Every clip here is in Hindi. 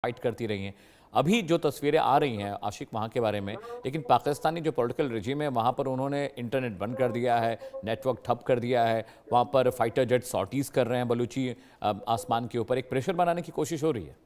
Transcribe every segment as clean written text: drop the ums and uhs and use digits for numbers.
फाइट करती रही हैं। अभी जो तस्वीरें आ रही हैं आशिक वहाँ के बारे में, लेकिन पाकिस्तानी जो पॉलिटिकल रिजीम है वहाँ पर उन्होंने इंटरनेट बंद कर दिया है, नेटवर्क ठप कर दिया है, वहाँ पर फाइटर जेट सॉर्टीज़ कर रहे हैं बलूची आसमान के ऊपर, एक प्रेशर बनाने की कोशिश हो रही है।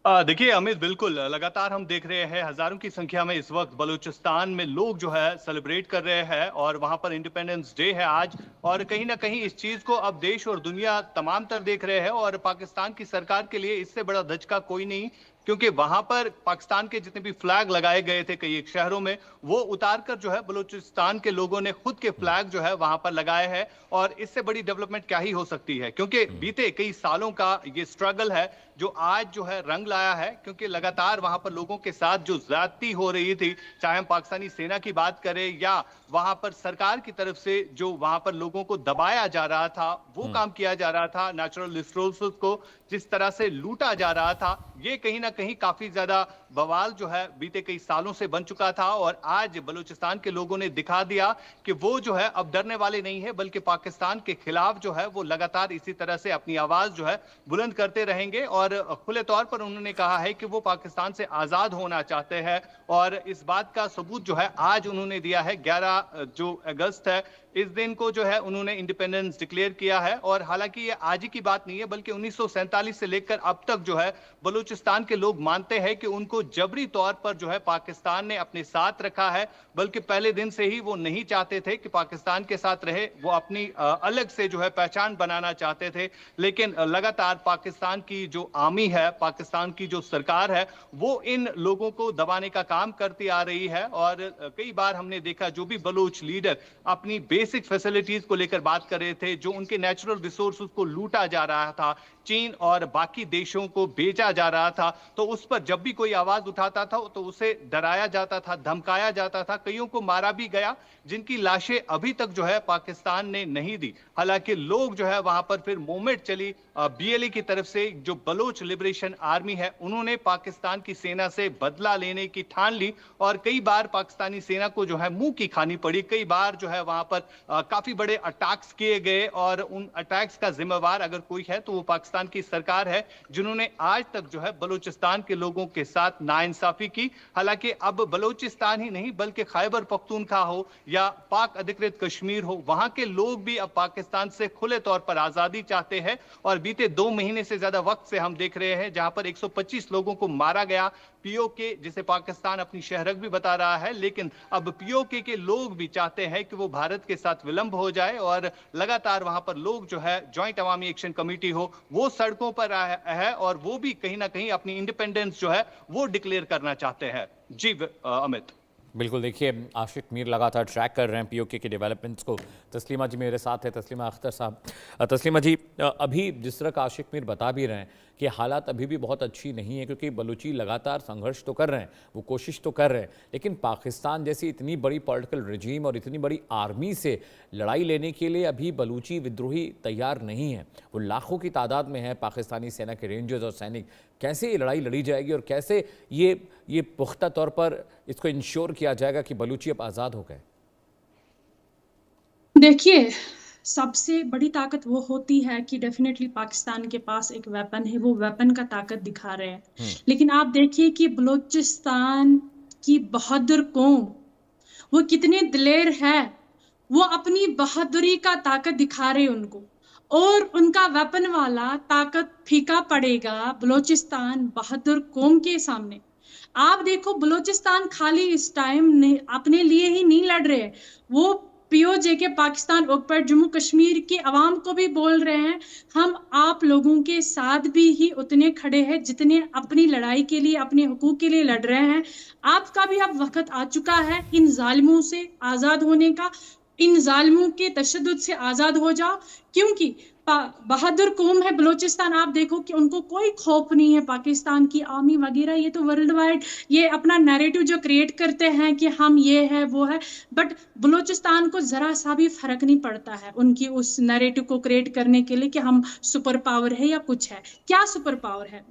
देखिए अमित, बिल्कुल लगातार हम देख रहे हैं हजारों की संख्या में इस वक्त बलूचिस्तान में लोग जो है सेलिब्रेट कर रहे हैं और वहां पर इंडिपेंडेंस डे है आज। और कहीं ना कहीं इस चीज को अब देश और दुनिया तमाम तर देख रहे हैं और पाकिस्तान की सरकार के लिए इससे बड़ा धचका कोई नहीं, क्योंकि वहां पर पाकिस्तान के जितने भी फ्लैग लगाए गए थे कई एक शहरों में, वो उतारकर जो है बलूचिस्तान के लोगों ने खुद के फ्लैग जो है वहां पर लगाए हैं। और इससे बड़ी डेवलपमेंट क्या ही हो सकती है, क्योंकि बीते कई सालों का ये स्ट्रगल है जो आज जो है रंग लाया है, क्योंकि लगातार वहां पर लोगों के साथ जो ज्यादती हो रही थी, चाहे हम पाकिस्तानी सेना की बात करें या वहां पर सरकार की तरफ से जो वहां पर लोगों को दबाया जा रहा था, वो काम किया जा रहा था, नेचुरल रिसोर्सेज को जिस तरह से लूटा जा रहा था, ये कहीं ना कहीं काफी ज्यादा बवाल जो है बीते कई सालों से बन चुका था। और आज बलूचिस्तान के लोगों ने दिखा दिया कि वो जो है अब डरने वाले नहीं है, बल्कि पाकिस्तान के खिलाफ जो है वो लगातार इसी तरह से अपनी आवाज जो है बुलंद करते रहेंगे। और खुले तौर पर उन्होंने कहा है कि वो पाकिस्तान से आजाद होना चाहते हैं और इस बात का सबूत जो है आज उन्होंने दिया है। 11 जो अगस्त है, इस दिन को जो है उन्होंने इंडिपेंडेंस डिक्लेयर किया है। और हालांकि ये आज ही की बात नहीं है, बल्कि 1947 से लेकर अब तक जो है बलूचिस्तान के लोग मानते हैं कि उनको जबरी तौर पर जो है पाकिस्तान ने अपने साथ रखा है, बल्कि पहले दिन से ही वो नहीं चाहते थे कि पाकिस्तान के साथ रहे, वो अपनी अलग से जो है पहचान बनाना चाहते थे। लेकिन लगातार पाकिस्तान की जो आर्मी है, पाकिस्तान की जो सरकार है, वो इन लोगों को दबाने का काम करती आ रही है। और कई बार हमने देखा जो भी बलूच लीडर अपनी बेसिक फैसिलिटीज को लेकर बात कर रहे थे, जो उनके नेचुरल रिसोर्सेज को लूटा जा रहा था, चीन और बाकी देशों को बेचा जा रहा था, तो उस पर जब भी कोई आवाज उठाता था तो उसे डराया जाता था, धमकाया जाता था, कईयों को मारा भी गया, जिनकी लाशें अभी तक जो है पाकिस्तान ने नहीं दी। हालांकि लोग जो है वहां पर फिर मूवमेंट चली बीएलए की तरफ से, जो बलोच लिबरेशन आर्मी है, उन्होंने पाकिस्तान की सेना से बदला लेने की ठान ली और कई बार पाकिस्तानी सेना को जो है मुंह की खानी पड़ी। कई बार जो है वहां पर काफी बड़े अटैक्स किए गए और उन अटैक्स का जिम्मेवार अगर कोई है तो वो पाकिस्तान की सरकार है, जिन्होंने आज तक जो है बलूचिस्तान के लोगों के साथ नाइंसाफी की। हालांकि अब बलूचिस्तान ही नहीं बल्कि खैबर पख्तूनख्वा हो या पाक अधिकृत कश्मीर हो, वहां के लोग भी अब पाकिस्तान से खुले तौर पर आजादी चाहते हैं। और बीते 2 महीने से ज्यादा वक्त से हम देख रहे हैं जहां पर 125 लोगों को मारा गया, पीओके जिसे पाकिस्तान अपनी शहरक भी बता रहा है, लेकिन अब पीओके के लोग भी चाहते हैं कि वो भारत के साथ विलंब हो जाए और लगातार वहां पर लोग जो है जॉइंट अवामी एक्शन कमेटी हो वो सड़कों पर है और वो भी कहीं ना कहीं अपनी इंडिपेंडेंस जो है वो डिक्लेयर करना चाहते हैं। जी अमित। बिल्कुल, देखिए आशिक मीर लगातार ट्रैक कर रहे हैं पीओके के डेवलपमेंट्स को। तस्लीमा जी मेरे साथ है, तस्लीमा अख्तर साहब। तस्लीमा जी, अभी जिस तरह का आशिक मीर बता भी रहे हैं कि हालात अभी भी बहुत अच्छी नहीं है, क्योंकि बलूची लगातार संघर्ष तो कर रहे हैं, वो कोशिश तो कर रहे हैं, लेकिन पाकिस्तान जैसी इतनी बड़ी पॉलिटिकल रिजीम और इतनी बड़ी आर्मी से लड़ाई लेने के लिए अभी बलूची विद्रोही तैयार नहीं है। वो लाखों की तादाद में है, पाकिस्तानी सेना के रेंजर्स और सैनिक। कैसे ये लड़ाई लड़ी जाएगी और कैसे ये पुख्ता तौर पर इसको इंश्योर किया जाएगा कि बलूची अब आज़ाद हो गए? देखिए, सबसे बड़ी ताकत वो होती है कि डेफिनेटली पाकिस्तान के पास एक वेपन है, वो वेपन का ताकत दिखा रहे हैं। लेकिन आप देखिए कि बलूचिस्तान की बहादुर कौम, वो कितने दिलेर है, वो अपनी बहादुरी का ताकत दिखा रहे उनको, और उनका वेपन वाला ताकत फीका पड़ेगा बलूचिस्तान बहादुर कौम के सामने। आप देखो, बलूचिस्तान खाली इस टाइम अपने लिए ही नहीं लड़ रहे, वो पीओजे के पाकिस्तान ऑक्युपाइड जम्मू कश्मीर की आवाम को भी बोल रहे हैं, हम आप लोगों के साथ भी ही उतने खड़े हैं जितने अपनी लड़ाई के लिए, अपने हुकूक के लिए लड़ रहे हैं। आपका भी अब वक्त आ चुका है इन जालिमों से आजाद होने का, इन जालिमों के तशद्दुद से आजाद हो जाओ, क्योंकि बहादुर कौम है बलूचिस्तान। आप देखो कि उनको कोई खौफ नहीं है पाकिस्तान की आर्मी वगैरह, ये तो वर्ल्ड वाइड ये अपना नैरेटिव जो क्रिएट करते हैं कि हम ये है वो है, बट बलूचिस्तान को जरा सा भी फर्क नहीं पड़ता है उनकी उस नैरेटिव को क्रिएट करने के लिए कि हम सुपर पावर है या कुछ है। क्या सुपर पावर है?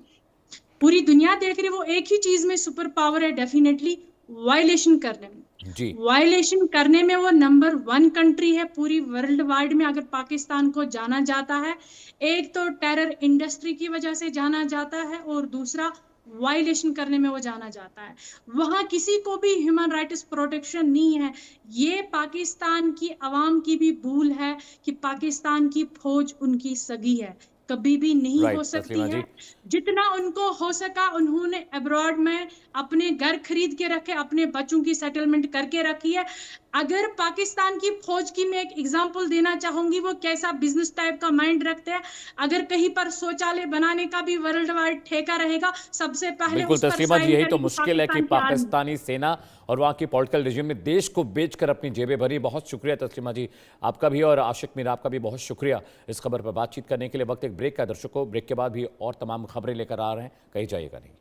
पूरी दुनिया देख रही है, वो एक ही चीज में सुपर पावर है डेफिनेटली, वायलेशन करने में। जी। वायलेशन करने में वो नंबर 1 कंट्री है पूरी वर्ल्ड वाइड में अगर पाकिस्तान को जाना जाता है। एक तो टेरर इंडस्ट्री की वजह से जाना जाता है और दूसरा वायलेशन करने में वो जाना जाता है। वहां किसी को भी ह्यूमन राइट्स प्रोटेक्शन नहीं है। ये पाकिस्तान की आवाम की भी भूल है कि पाकिस्तान की फौज उनकी सगी है, कभी भी नहीं हो राइट सकती तस्लीमा जी। है। जितना उनको हो सका उन्होंने अब्रॉड में अपने घर खरीद के रखे, अपने बच्चों की सेटलमेंट करके रखी है। अगर पाकिस्तान की फौज की मैं एक एग्जांपल देना चाहूंगी, वो कैसा बिजनेस टाइप का माइंड रखते हैं। अगर कहीं पर शौचालय बनाने का भी वर्ल्ड वाइड ठेका रहेगा, सबसे पहले बिल्कुल उस पर तस्लीमा जी, साइन यही तो करेगी मुश्किल है कि पाकिस्तान की आर्मी। पाकिस्तानी सेना और वहाँ की पॉलिटिकल रिजिम में देश को बेचकर अपनी जेबें भरी। बहुत शुक्रिया तस्लीमा जी आपका भी, और आशिक मीर आपका भी बहुत शुक्रिया इस खबर पर बातचीत करने के लिए। वक्त एक ब्रेक का दर्शकों, ब्रेक के बाद भी और तमाम खबरें लेकर आ रहे हैं, कहीं जाइएगा नहीं।